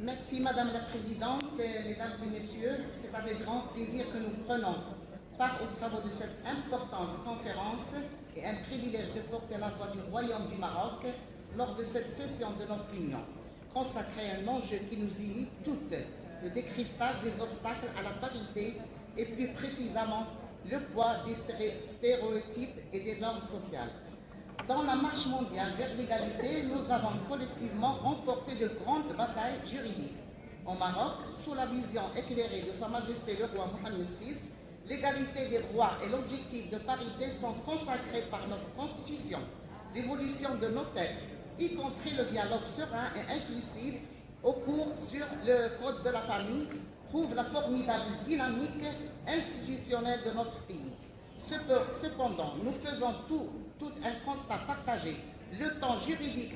Merci Madame la Présidente, Mesdames et Messieurs. C'est avec grand plaisir que nous prenons part aux travaux de cette importante conférence et un privilège de porter la voix du Royaume du Maroc lors de cette session de notre Union, consacrée à un enjeu qui nous unit toutes, le décryptage des obstacles à la parité et plus précisément le poids des stéréotypes et des normes sociales. Dans la marche mondiale vers l'égalité, nous avons collectivement remporté de grandes batailles juridiques. Au Maroc, sous la vision éclairée de Sa Majesté le roi Mohamed VI, l'égalité des droits et l'objectif de parité sont consacrés par notre Constitution. L'évolution de nos textes, y compris le dialogue serein et inclusif au cours sur le Code de la famille, prouve la formidable dynamique institutionnelle de notre pays. Cependant, nous faisons tout un constat partagé. Le temps juridique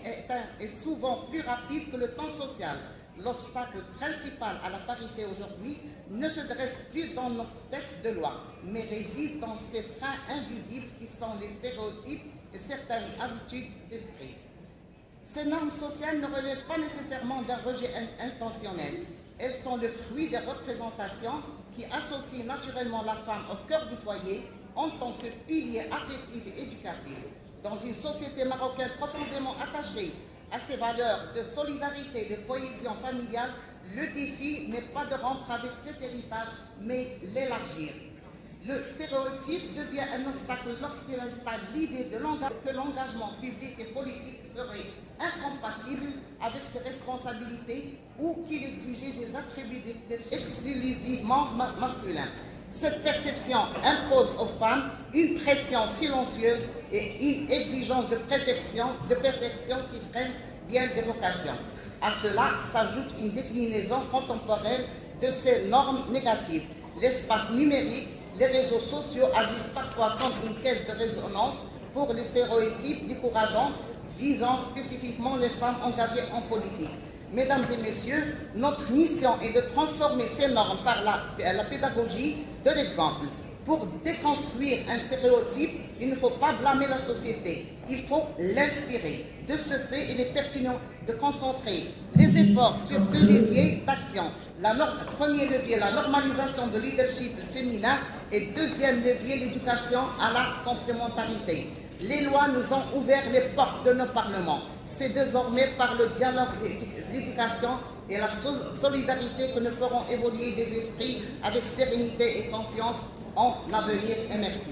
est souvent plus rapide que le temps social. L'obstacle principal à la parité aujourd'hui ne se dresse plus dans nos textes de loi, mais réside dans ces freins invisibles qui sont les stéréotypes et certaines habitudes d'esprit. Ces normes sociales ne relèvent pas nécessairement d'un rejet intentionnel. Elles sont le fruit des représentations qui associent naturellement la femme au cœur du foyer en tant que pilier affectif et éducatif. Dans une société marocaine profondément attachée à ses valeurs de solidarité et de cohésion familiale, le défi n'est pas de rompre avec cet héritage, mais l'élargir. Le stéréotype devient un obstacle lorsqu'il installe l'idée que l'engagement public et politique serait incompatible avec ses responsabilités ou qu'il exigeait des attributs exclusivement masculins. Cette perception impose aux femmes une pression silencieuse et une exigence de perfection qui freine bien des vocations. À cela s'ajoute une déclinaison contemporaine de ces normes négatives. L'espace numérique, les réseaux sociaux agissent parfois comme une caisse de résonance pour les stéréotypes décourageants visant spécifiquement les femmes engagées en politique. Mesdames et messieurs, notre mission est de transformer ces normes par la pédagogie de l'exemple. Pour déconstruire un stéréotype, il ne faut pas blâmer la société, il faut l'inspirer. De ce fait, il est pertinent de concentrer les efforts sur deux leviers d'action. Premier levier, la normalisation de leadership féminin et deuxième levier, l'éducation à la complémentarité. Les lois nous ont ouvert les portes de nos parlements. C'est désormais par le dialogue, l'éducation et la solidarité que nous ferons évoluer des esprits avec sérénité et confiance en l'avenir. Et merci.